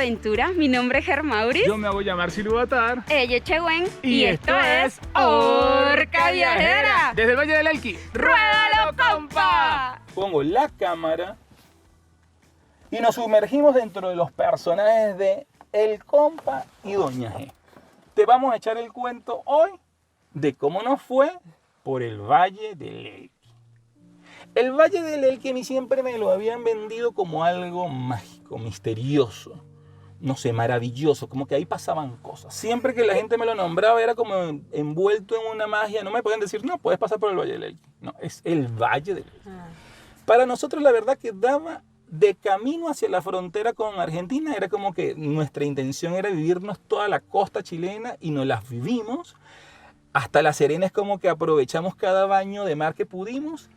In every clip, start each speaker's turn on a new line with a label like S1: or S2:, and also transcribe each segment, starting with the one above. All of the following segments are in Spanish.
S1: aventura. Mi nombre es Germauris.
S2: Yo me voy a llamar Siluatar.
S1: Ella es Chehuen.
S2: Y esto es
S1: Orca Viajera.
S2: Desde el Valle del Elqui.
S1: ¡Ruédalo, compa!
S2: Pongo la cámara y nos sumergimos dentro de los personajes de El Compa y Doña G. Te vamos a echar el cuento hoy de cómo nos fue por el Valle del Elqui. El Valle del Elqui a mí siempre me lo habían vendido como algo mágico, misterioso, no sé, maravilloso, como que ahí pasaban cosas. Siempre que la gente me lo nombraba era como envuelto en una magia. No me pueden decir, no, puedes pasar por el Valle del Elqui. No, es el Valle del Elqui. Para nosotros la verdad que daba de camino hacia la frontera con Argentina. Era como que nuestra intención era vivirnos toda la costa chilena y nos las vivimos. Hasta La Serena es como que aprovechamos cada baño de mar que pudimos.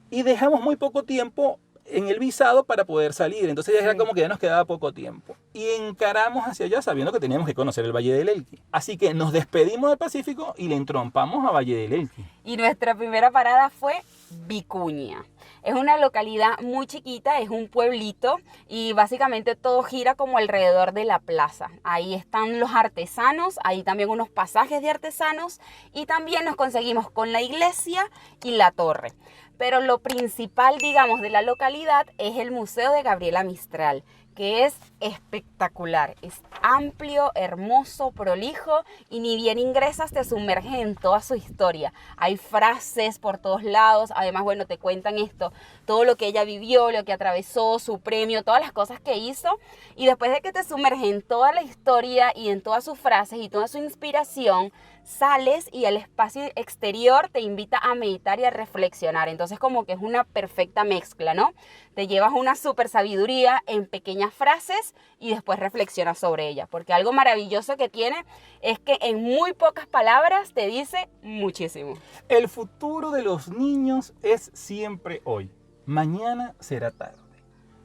S2: Y dejamos muy poco tiempo en el visado para poder salir. Entonces ya era como que ya nos quedaba poco tiempo. Y encaramos hacia allá sabiendo que teníamos que conocer el Valle del Elqui. Así que nos despedimos del Pacífico y le entrompamos a Valle del Elqui.
S1: Y nuestra primera parada fue Vicuña. Es una localidad muy chiquita, es un pueblito y básicamente todo gira como alrededor de la plaza. Ahí están los artesanos, ahí también unos pasajes de artesanos y también nos conseguimos con la iglesia y la torre. Pero lo principal, digamos, de la localidad es el Museo de Gabriela Mistral, que es espectacular, es amplio, hermoso, prolijo y ni bien ingresas te sumerges en toda su historia. Hay frases por todos lados, además, bueno, te cuentan esto, todo lo que ella vivió, lo que atravesó, su premio, todas las cosas que hizo y después de que te sumerges en toda la historia y en todas sus frases y toda su inspiración, sales y el espacio exterior te invita a meditar y a reflexionar. Entonces como que es una perfecta mezcla, ¿no? Te llevas una súper sabiduría en pequeñas frases y después reflexionas sobre ella. Porque algo maravilloso que tiene es que en muy pocas palabras te dice muchísimo.
S2: El futuro de los niños es siempre hoy. Mañana será tarde.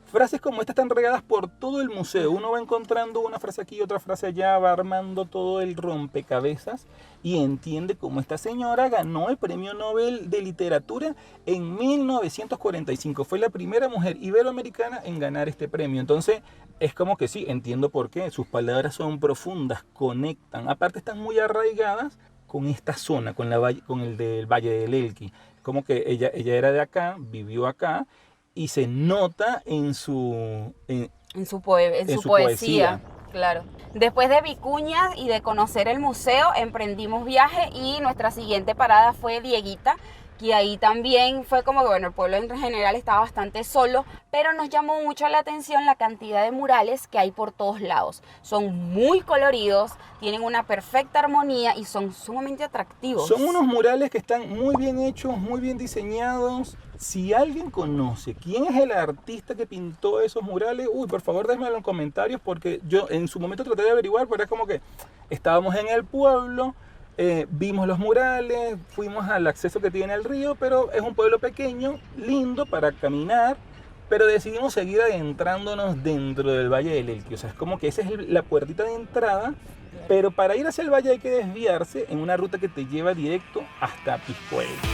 S2: Frases como estas están regadas por todo el museo. Uno va encontrando una frase aquí, otra frase allá, va armando todo el rompecabezas y entiende cómo esta señora ganó el Premio Nobel de Literatura en 1945. Fue la primera mujer iberoamericana en ganar este premio. Entonces, es como que sí, entiendo por qué. Sus palabras son profundas, conectan. Aparte, están muy arraigadas con esta zona, con el del Valle del Elqui. Como que ella era de acá, vivió acá. Y se nota en su poesía.
S1: Claro. Después de Vicuña y de conocer el museo, emprendimos viaje y nuestra siguiente parada fue Dieguita. Y ahí también fue como que, bueno, el pueblo en general estaba bastante solo, pero nos llamó mucho la atención la cantidad de murales que hay por todos lados. Son muy coloridos, tienen una perfecta armonía y son sumamente atractivos.
S2: Son unos murales que están muy bien hechos, muy bien diseñados. Si alguien conoce quién es el artista que pintó esos murales, por favor déjenmelo en los comentarios porque yo en su momento traté de averiguar, pero es como que estábamos en el pueblo, vimos los murales, fuimos al acceso que tiene al río, pero es un pueblo pequeño, lindo para caminar, pero decidimos seguir adentrándonos dentro del Valle del Elqui. O sea, es como que esa es la puertita de entrada, pero para ir hacia el valle hay que desviarse en una ruta que te lleva directo hasta Pisco Elqui.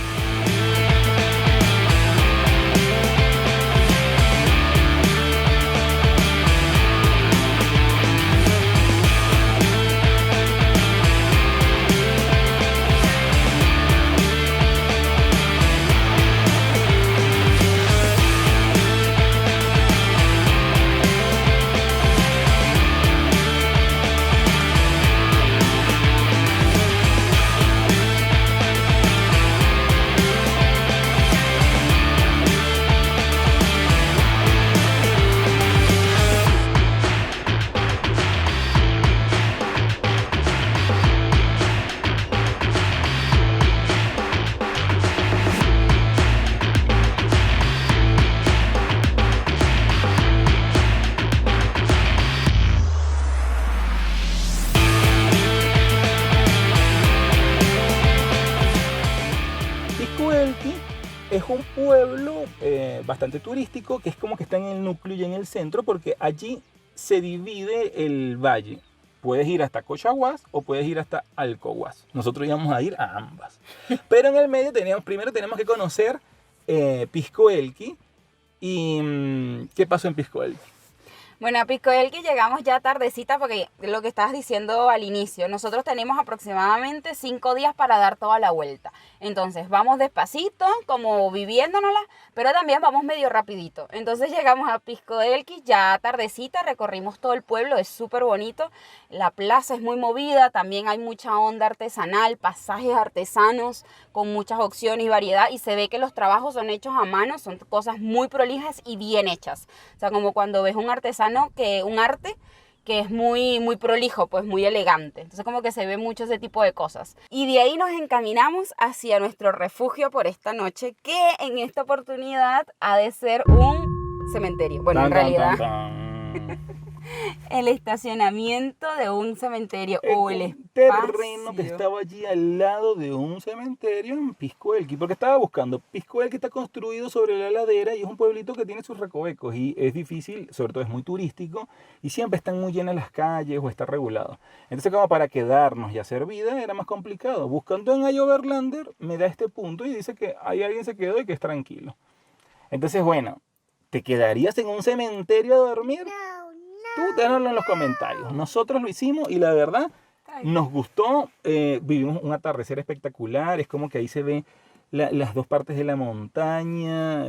S2: Es un pueblo bastante turístico que es como que está en el núcleo y en el centro porque allí se divide el valle. Puedes ir hasta Cochaguás o puedes ir hasta Alcohuas. Nosotros íbamos a ir a ambas. Pero en el medio primero tenemos que conocer Pisco Elqui. ¿Y qué pasó en Pisco Elqui?
S1: Bueno, a Pisco Elqui llegamos ya tardecita porque lo que estabas diciendo al inicio, nosotros tenemos aproximadamente 5 días para dar toda la vuelta. Entonces vamos despacito, como viviéndonosla, pero también vamos medio rapidito. Entonces llegamos a Pisco Elqui ya tardecita, recorrimos todo el pueblo, es súper bonito. La plaza es muy movida, también hay mucha onda artesanal, pasajes artesanos con muchas opciones y variedad. Y se ve que los trabajos son hechos a mano, son cosas muy prolijas y bien hechas. O sea, como cuando ves un artesano, un arte que es muy, muy prolijo, pues muy elegante. Entonces como que se ve mucho ese tipo de cosas. Y de ahí nos encaminamos hacia nuestro refugio por esta noche, que en esta oportunidad ha de ser un cementerio. Bueno, en realidad el estacionamiento de un cementerio o el
S2: terreno que estaba allí al lado de un cementerio en Pisco Elqui, porque estaba buscando. Pisco Elqui está construido sobre la ladera y es un pueblito que tiene sus recovecos y es difícil, sobre todo es muy turístico y siempre están muy llenas las calles o está regulado. Entonces como para quedarnos y hacer vida era más complicado. Buscando en iOverlander me da este punto y dice que ahí alguien se quedó y que es tranquilo. Entonces bueno, ¿te quedarías en un cementerio a dormir? Tú déjalo en los comentarios. Nosotros lo hicimos y la verdad nos gustó. Vivimos un atardecer espectacular. Es como que ahí se ve las dos partes de la montaña.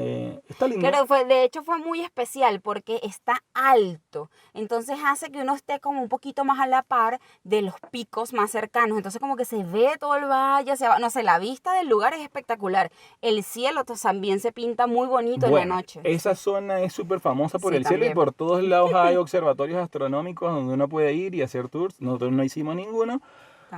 S2: Está lindo.
S1: Pero de hecho fue muy especial porque está alto. Entonces hace que uno esté como un poquito más a la par de los picos más cercanos. Entonces como que se ve todo el valle. No sé, la vista del lugar es espectacular. El cielo también se pinta muy bonito en la noche.
S2: Esa zona es súper famosa por el cielo y por todos lados hay observatorios astronómicos donde uno puede ir y hacer tours. Nosotros no hicimos ninguno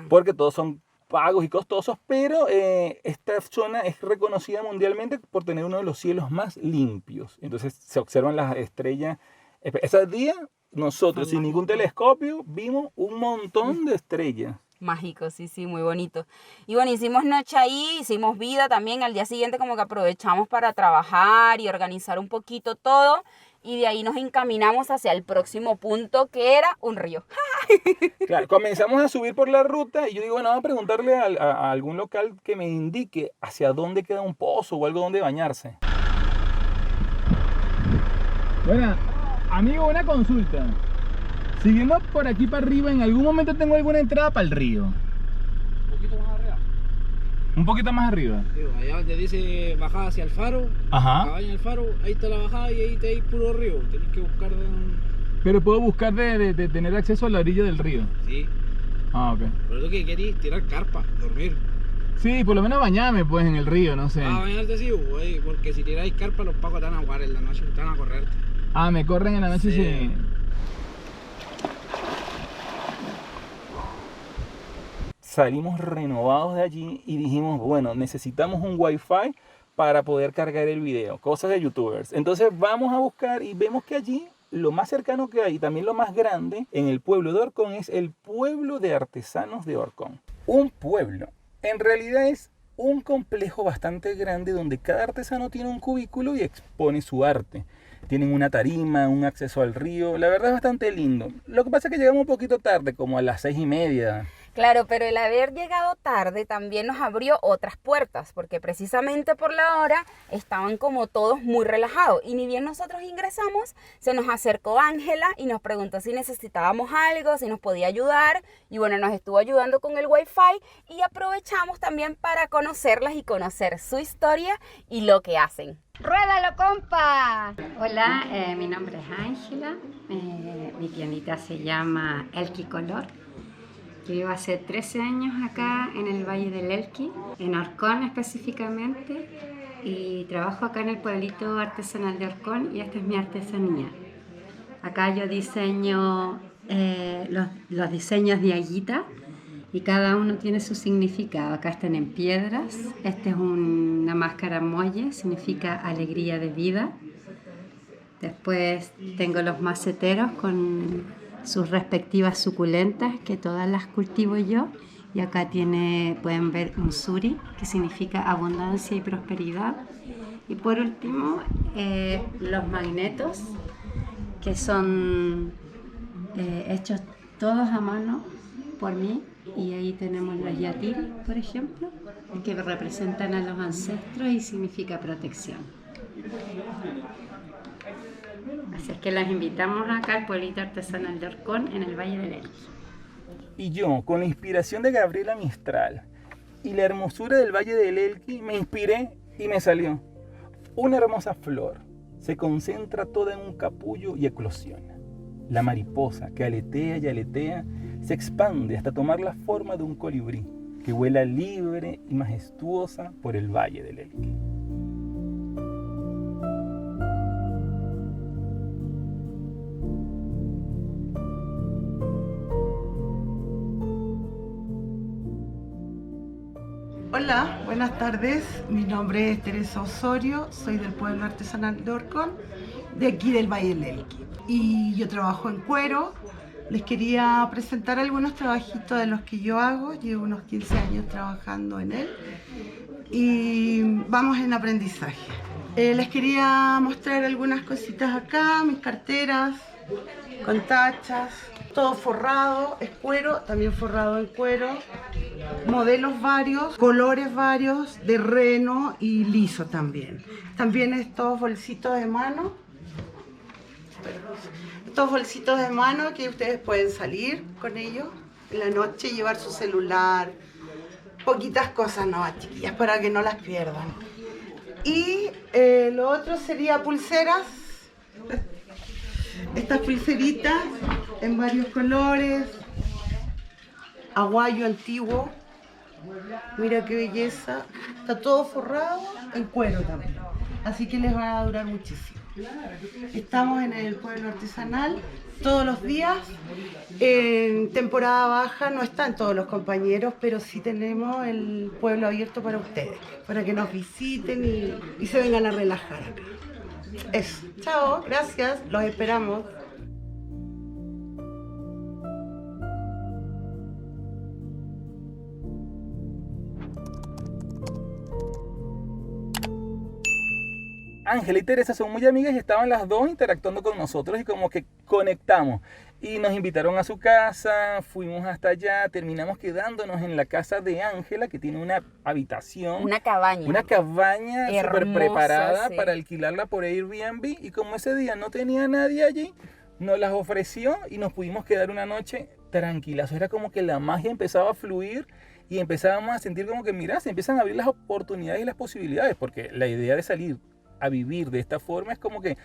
S2: porque todos son pagos y costosos, pero esta zona es reconocida mundialmente por tener uno de los cielos más limpios. Entonces se observan las estrellas. Ese día nosotros sin ningún telescopio vimos un montón de estrellas.
S1: Mágico, sí, muy bonito. Y bueno, hicimos noche ahí, hicimos vida también. Al día siguiente como que aprovechamos para trabajar y organizar un poquito todo. Y de ahí nos encaminamos hacia el próximo punto, que era un río.
S2: Claro, comenzamos a subir por la ruta y yo digo, bueno, vamos a preguntarle a algún local que me indique hacia dónde queda un pozo o algo donde bañarse. Bueno, amigo, una consulta. Siguiendo por aquí para arriba, ¿en algún momento tengo alguna entrada para el río?
S3: Un poquito más arriba.
S2: Un poquito más arriba.
S3: Allá donde dice bajada hacia el faro, cabaña del faro, ahí está la bajada y ahí te hay puro río. Tienes que buscar de un...
S2: Pero puedo buscar de tener acceso a la orilla del río.
S3: Sí.
S2: Ah, ok.
S3: Pero tú que querís tirar carpa, dormir.
S2: Sí, por lo menos bañarme pues en el río, no sé.
S3: Bañarte sí, güey, porque si tiráis carpa los pacos te van a jugar en la noche, te van a correrte.
S2: Me corren en la noche, sí. Salimos renovados de allí y dijimos, bueno, necesitamos un wifi para poder cargar el video, cosas de youtubers. Entonces vamos a buscar y vemos que allí lo más cercano que hay, y también lo más grande en el pueblo de Orcón, es el pueblo de artesanos de Orcón. Un pueblo, en realidad es un complejo bastante grande donde cada artesano tiene un cubículo y expone su arte. Tienen una tarima, un acceso al río, la verdad es bastante lindo. Lo que pasa es que llegamos un poquito tarde, como a las 6:30.
S1: Claro, pero el haber llegado tarde también nos abrió otras puertas, porque precisamente por la hora estaban como todos muy relajados. Y ni bien nosotros ingresamos, se nos acercó Ángela y nos preguntó si necesitábamos algo, si nos podía ayudar. Y bueno, nos estuvo ayudando con el wifi y aprovechamos también para conocerlas y conocer su historia y lo que hacen.
S4: ¡Ruédalo, compa! Hola, mi nombre es Ángela. Mi tiendita se llama Elqui Color. Yo llevo hace 13 años acá en el Valle del Elqui, en Orcón específicamente, y trabajo acá en el pueblito artesanal de Orcón y esta es mi artesanía. Acá yo diseño los diseños de aguita y cada uno tiene su significado. Acá están en piedras, esta es una máscara molle, significa alegría de vida. Después tengo los maceteros con sus respectivas suculentas, que todas las cultivo yo. Y acá pueden ver un suri, que significa abundancia y prosperidad. Y por último, los magnetos, que son hechos todos a mano por mí. Y ahí tenemos los yatiri, por ejemplo, que representan a los ancestros y significa protección. Así es que las invitamos acá al pueblito artesanal de Orcón, en el Valle del Elqui.
S2: Y yo, con la inspiración de Gabriela Mistral y la hermosura del Valle del Elqui, me inspiré y me salió una hermosa flor. Se concentra toda en un capullo y eclosiona. La mariposa que aletea y aletea se expande hasta tomar la forma de un colibrí que vuela libre y majestuosa por el Valle del Elqui.
S5: Hola, buenas tardes. Mi nombre es Teresa Osorio, soy del pueblo artesanal de Orcón, de aquí del Valle del Elqui. Y yo trabajo en cuero. Les quería presentar algunos trabajitos de los que yo hago. Llevo unos 15 años trabajando en él y vamos en aprendizaje. Les quería mostrar algunas cositas acá, mis carteras con tachas, todo forrado, es cuero, también forrado en cuero, modelos varios, colores varios, de reno y liso también. También estos bolsitos de mano. Estos bolsitos de mano que ustedes pueden salir con ellos en la noche, llevar su celular, poquitas cosas nomás, chiquillas, para que no las pierdan. Y lo otro sería pulseras, estas pulseritas en varios colores, aguayo antiguo, mira qué belleza, está todo forrado en cuero también, así que les va a durar muchísimo. Estamos en el pueblo artesanal todos los días. En temporada baja no están todos los compañeros, pero sí tenemos el pueblo abierto para ustedes, para que nos visiten y se vengan a relajar acá. Eso. Chao, gracias, los esperamos.
S2: Ángela y Teresa son muy amigas y estaban las dos interactuando con nosotros y como que conectamos. Y nos invitaron a su casa, fuimos hasta allá, terminamos quedándonos en la casa de Ángela, que tiene una habitación.
S1: Una cabaña.
S2: Una cabaña súper preparada
S1: sí,
S2: para alquilarla por Airbnb. Y como ese día no tenía nadie allí, nos las ofreció y nos pudimos quedar una noche tranquilas. Era como que la magia empezaba a fluir y empezábamos a sentir como que, mira, se empiezan a abrir las oportunidades y las posibilidades, porque la idea de salir a vivir de esta forma es como que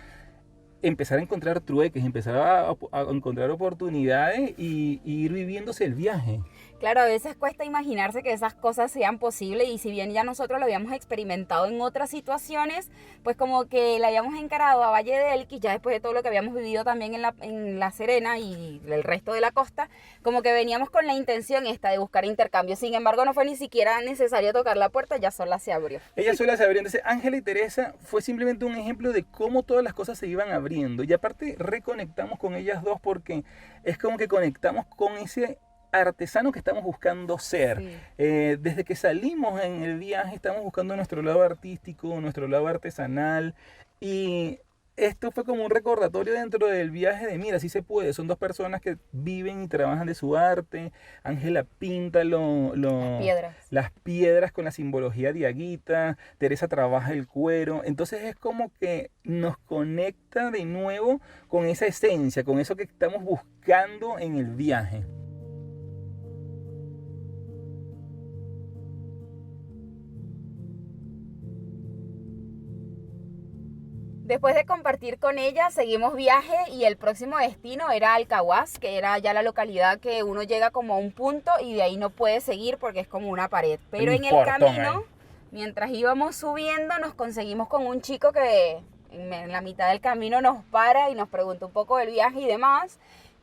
S2: empezar a encontrar trueques, empezar a encontrar oportunidades y ir viviéndose el viaje.
S1: Claro, a veces cuesta imaginarse que esas cosas sean posibles y si bien ya nosotros lo habíamos experimentado en otras situaciones, pues como que la habíamos encarado a Valle del Elqui, ya después de todo lo que habíamos vivido también en la Serena y el resto de la costa, como que veníamos con la intención esta de buscar intercambio. Sin embargo, no fue ni siquiera necesario tocar la puerta, ya sola se abrió.
S2: Ella sola se abrió. Entonces, Ángela y Teresa fue simplemente un ejemplo de cómo todas las cosas se iban abriendo. Y aparte, reconectamos con ellas dos porque es como que conectamos con ese artesano que estamos buscando ser. Sí. Desde que salimos en el viaje estamos buscando nuestro lado artístico, nuestro lado artesanal, y esto fue como un recordatorio dentro del viaje de mira, sí se puede. Son dos personas que viven y trabajan de su arte. Ángela pinta las piedras con la simbología diaguita, Teresa trabaja el cuero, entonces es como que nos conecta de nuevo con esa esencia, con eso que estamos buscando en el viaje.
S1: Después de compartir con ella, seguimos viaje y el próximo destino era Alcahuas, que era ya la localidad que uno llega como a un punto y de ahí no puede seguir porque es como una pared. Pero en el camino, mientras íbamos subiendo, nos conseguimos con un chico que en la mitad del camino nos para y nos pregunta un poco del viaje y demás.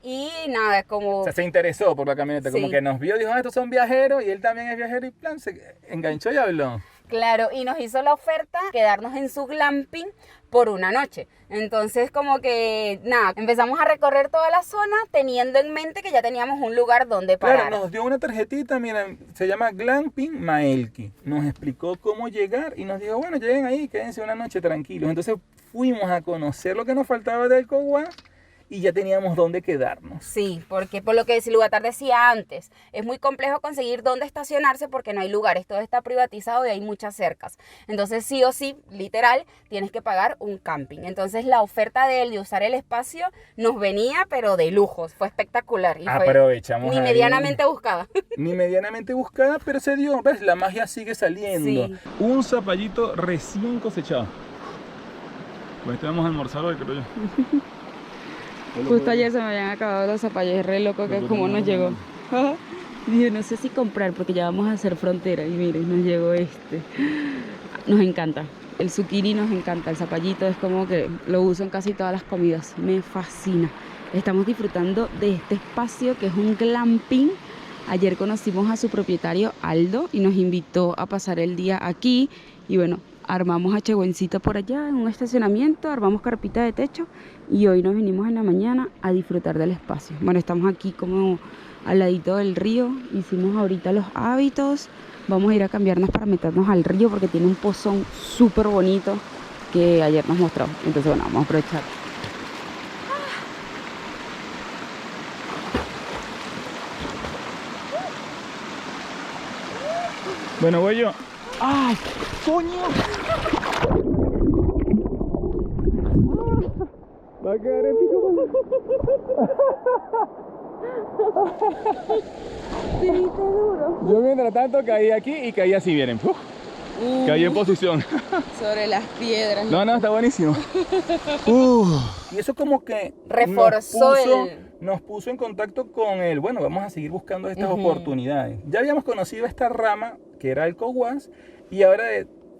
S1: Y nada, es como...
S2: O sea, se interesó por la camioneta, sí. Como que nos vio, dijo, estos son viajeros, y él también es viajero, y plan, se enganchó y habló.
S1: Claro, y nos hizo la oferta quedarnos en su glamping por una noche. Entonces como que nada, empezamos a recorrer toda la zona teniendo en mente que ya teníamos un lugar donde parar.
S2: Claro, nos dio una tarjetita, miren, se llama Glamping Maelqui. Nos explicó cómo llegar y nos dijo, bueno, lleguen ahí, quédense una noche tranquilos. Entonces fuimos a conocer lo que nos faltaba de Alcahuas y ya teníamos dónde quedarnos.
S1: Sí, porque por lo que Lugatar decía antes, es muy complejo conseguir dónde estacionarse porque no hay lugares, todo está privatizado y hay muchas cercas. Entonces sí o sí, literal, tienes que pagar un camping. Entonces la oferta de él de usar el espacio nos venía, pero de lujos, fue espectacular. Y
S2: aprovechamos
S1: fue ni medianamente buscada.
S2: Ni medianamente buscada, pero se dio, ¿ves? La magia sigue saliendo.
S1: Sí.
S2: Un zapallito recién cosechado. Pues este vamos a almorzar hoy, creo yo.
S1: Justo ayer se me habían acabado los zapallos, es re loco que como nos llegó. Dije, no sé si comprar porque ya vamos a hacer frontera. Y miren, nos llegó este. Nos encanta. El zucchini nos encanta. El zapallito es como que lo uso en casi todas las comidas. Me fascina. Estamos disfrutando de este espacio que es un glamping. Ayer conocimos a su propietario Aldo y nos invitó a pasar el día aquí. Y bueno, armamos achegüencito por allá en un estacionamiento, armamos carpita de techo y hoy nos vinimos en la mañana a disfrutar del espacio. Bueno, estamos aquí como al ladito del río, hicimos ahorita los hábitos, vamos a ir a cambiarnos para meternos al río porque tiene un pozón súper bonito que ayer nos mostró. Entonces bueno, vamos a aprovechar.
S2: Bueno, voy yo. ¡Ay, coño! Va a quedar épico.
S1: Sí, te duro.
S2: Yo mientras tanto caí aquí y caí así, miren. Caí en posición.
S1: Sobre las piedras.
S2: No, está buenísimo. Y eso como que
S1: reforzó
S2: nos puso en contacto con él. Bueno, vamos a seguir buscando estas oportunidades. Ya habíamos conocido esta rama que era el Coguas y ahora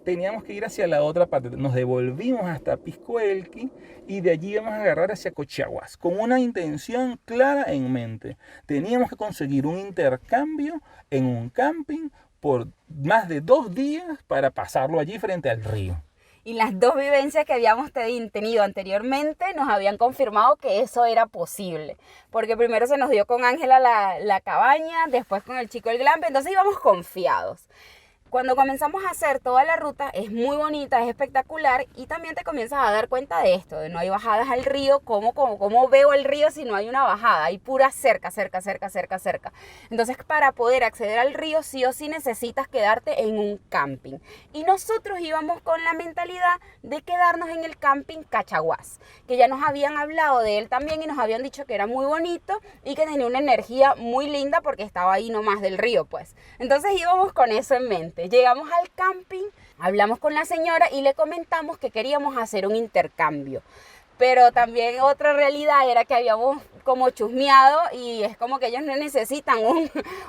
S2: teníamos que ir hacia la otra parte. Nos devolvimos hasta Pisco Elqui y de allí íbamos a agarrar hacia Cochaguas con una intención clara en mente. Teníamos que conseguir un intercambio en un camping por más de 2 días para pasarlo allí frente al río.
S1: Y las 2 vivencias que habíamos tenido anteriormente nos habían confirmado que eso era posible. Porque primero se nos dio con Ángela la cabaña, después con el chico el glamping, entonces íbamos confiados. Cuando comenzamos a hacer toda la ruta es muy bonita, es espectacular y también te comienzas a dar cuenta de esto, de no hay bajadas al río, ¿cómo veo el río si no hay una bajada? Hay pura cerca. Entonces para poder acceder al río sí o sí necesitas quedarte en un camping. Y nosotros íbamos con la mentalidad de quedarnos en el camping Cachaguás, que ya nos habían hablado de él también y nos habían dicho que era muy bonito y que tenía una energía muy linda porque estaba ahí nomás del río pues. Entonces íbamos con eso en mente. Llegamos al camping, hablamos con la señora y le comentamos que queríamos hacer un intercambio. Pero también otra realidad era que habíamos como chusmeado y es como que ellos no necesitan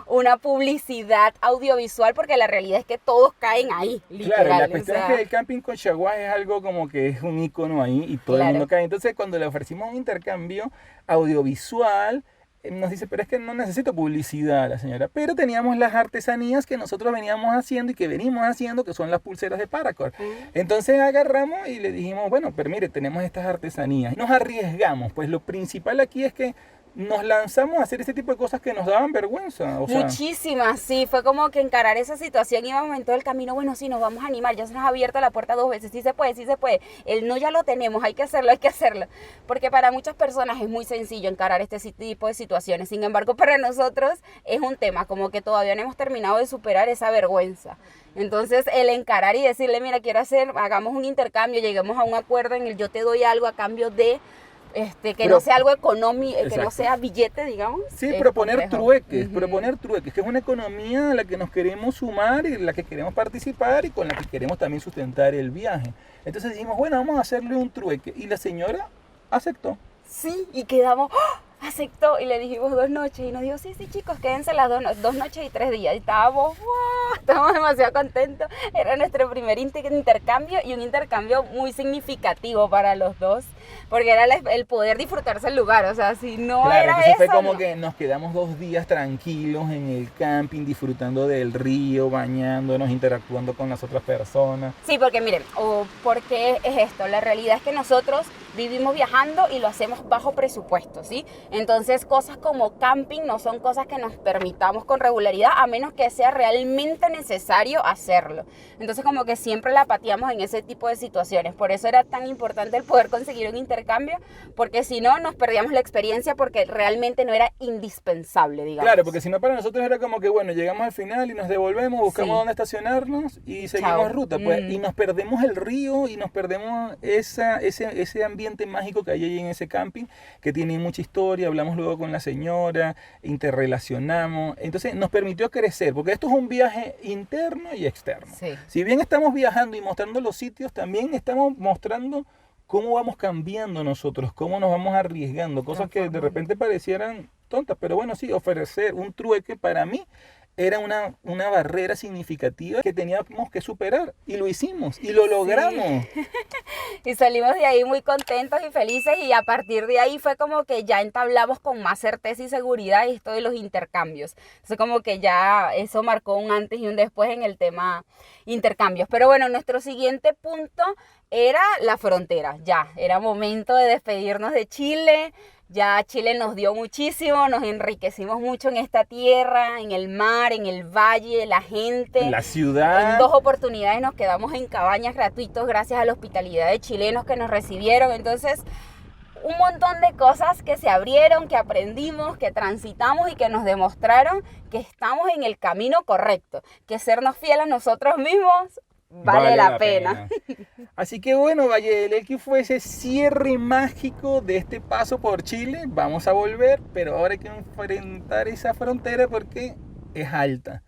S1: una publicidad audiovisual porque la realidad es que todos caen ahí, literal.
S2: Claro, la cuestión es que el camping Cochaguas es algo como que es un icono ahí y todo el mundo cae. Entonces cuando le ofrecimos un intercambio audiovisual, nos dice, pero es que no necesito publicidad la señora, pero teníamos las artesanías que nosotros veníamos haciendo y que venimos haciendo, que son las pulseras de paracord. Entonces agarramos y le dijimos, bueno, pero mire, tenemos estas artesanías. Nos arriesgamos, pues lo principal aquí es que nos lanzamos a hacer ese tipo de cosas que nos daban vergüenza.
S1: Muchísimas, sí, fue como que encarar esa situación, íbamos en todo el camino, bueno, sí, nos vamos a animar, ya se nos ha abierto la puerta 2 veces, sí se puede, el no ya lo tenemos, hay que hacerlo, porque para muchas personas es muy sencillo encarar este tipo de situaciones, sin embargo, para nosotros es un tema, como que todavía no hemos terminado de superar esa vergüenza. Entonces, el encarar y decirle, mira, hagamos un intercambio, lleguemos a un acuerdo en el yo te doy algo a cambio de... no sea algo económico, que no sea billete, digamos.
S2: Sí, proponer trueques, que es una economía a la que nos queremos sumar y en la que queremos participar y con la que queremos también sustentar el viaje. Entonces dijimos, bueno, vamos a hacerle un trueque. Y la señora aceptó.
S1: Sí, y quedamos, aceptó, y le dijimos 2 noches, y nos dijo, sí, chicos, quédense las 2 noches y 3 días. Y estábamos demasiado contentos. Era nuestro primer intercambio y un intercambio muy significativo para los dos, porque era el poder disfrutarse el lugar, o sea, si no era eso.
S2: Fue como que nos quedamos 2 días tranquilos en el camping, disfrutando del río, bañándonos, interactuando con las otras personas.
S1: Sí, porque miren, ¿por qué es esto? La realidad es que nosotros vivimos viajando y lo hacemos bajo presupuesto, ¿sí? Entonces cosas como camping no son cosas que nos permitamos con regularidad a menos que sea realmente necesario hacerlo. Entonces como que siempre la pateamos en ese tipo de situaciones. Por eso era tan importante el poder conseguir un intercambio, porque si no nos perdíamos la experiencia porque realmente no era indispensable, digamos.
S2: Claro, porque si no para nosotros era como que bueno, llegamos al final y nos devolvemos, buscamos dónde estacionarnos y seguimos ruta, pues, y nos perdemos el río y nos perdemos ese ambiente mágico que hay ahí en ese camping, que tiene mucha historia. Hablamos luego con la señora, interrelacionamos, entonces nos permitió crecer, porque esto es un viaje interno y externo.
S1: Sí.
S2: Si bien estamos viajando y mostrando los sitios, también estamos mostrando cómo vamos cambiando nosotros, cómo nos vamos arriesgando, cosas que de repente parecieran tontas, pero bueno, sí, ofrecer un trueque para mí era una barrera significativa que teníamos que superar, y lo hicimos y lo logramos.
S1: Sí. Y salimos de ahí muy contentos y felices, y a partir de ahí fue como que ya entablamos con más certeza y seguridad esto de los intercambios. Entonces como que ya eso marcó un antes y un después en el tema intercambios. Pero bueno, nuestro siguiente punto era la frontera. Ya era momento de despedirnos de Chile. Ya Chile nos dio muchísimo, nos enriquecimos mucho en esta tierra, en el mar, en el valle, la gente.
S2: La ciudad.
S1: En 2 oportunidades nos quedamos en cabañas gratuitos gracias a la hospitalidad de chilenos que nos recibieron. Entonces, un montón de cosas que se abrieron, que aprendimos, que transitamos y que nos demostraron que estamos en el camino correcto. Que sernos fieles a nosotros mismos vale la pena.
S2: Así que bueno, Valle del Elqui fue ese cierre mágico de este paso por Chile. Vamos a volver, pero ahora hay que enfrentar esa frontera porque es alta.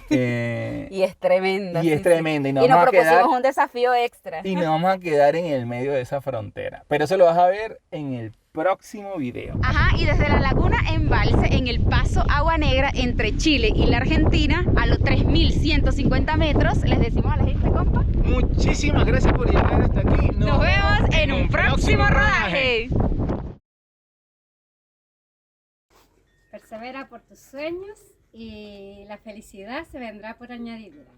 S1: Y es tremenda.
S2: Y es tremenda.
S1: Y nos propusimos un desafío extra.
S2: Y nos vamos a quedar en el medio de esa frontera. Pero eso lo vas a ver en el próximo video.
S1: Ajá, y desde la laguna Embalse, en el paso Agua Negra entre Chile y la Argentina, a los 3.150 metros, les decimos a la gente, compa,
S2: muchísimas gracias por llegar hasta aquí.
S1: Nos vemos en un próximo rodaje.
S4: Persevera por tus sueños y la felicidad se vendrá por añadidura.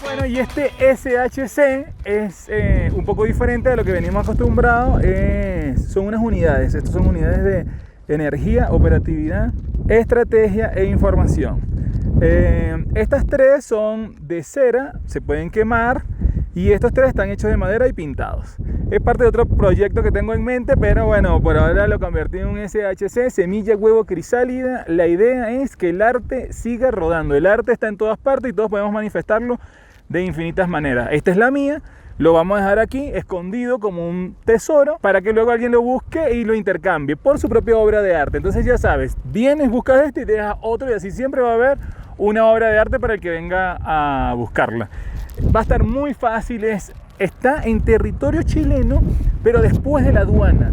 S2: Bueno, y este SHC es un poco diferente de lo que venimos acostumbrados. Son unas unidades, estas son unidades de energía, operatividad, estrategia e información. Estas 3 son de cera, se pueden quemar, y estos 3 están hechos de madera y pintados. Es parte de otro proyecto que tengo en mente, pero bueno, por ahora lo convertí en un SHC, semilla, huevo, crisálida. La idea es que el arte siga rodando. El arte está en todas partes y todos podemos manifestarlo de infinitas maneras. Esta es la mía. Lo vamos a dejar aquí escondido como un tesoro para que luego alguien lo busque y lo intercambie por su propia obra de arte. Entonces ya sabes, vienes, buscas este y te dejas otro, y así siempre va a haber una obra de arte para el que venga a buscarla. Va a estar muy fácil, está en territorio chileno, pero después de la aduana,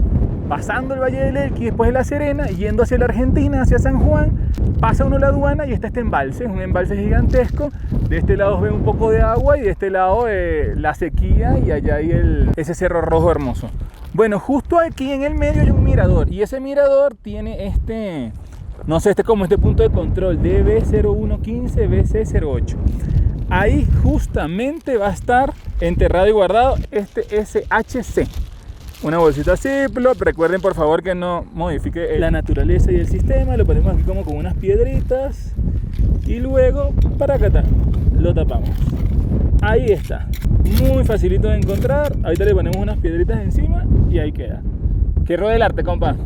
S2: pasando el Valle del Elqui, después de La Serena, yendo hacia la Argentina, hacia San Juan, pasa uno la aduana y está este embalse, es un embalse gigantesco. De este lado ve un poco de agua y de este lado la sequía, y allá hay ese cerro rojo hermoso. Bueno, justo aquí en el medio hay un mirador, y ese mirador tiene no sé, como este punto de control DB0115 BC08. Ahí justamente va a estar enterrado y guardado este SHC. Una bolsita Ziploc. Recuerden por favor que no modifique la naturaleza y el sistema. Lo ponemos aquí como con unas piedritas y luego para acá lo tapamos. Ahí está, muy facilito de encontrar. Ahorita le ponemos unas piedritas encima y ahí queda. Que ruede el arte, compa.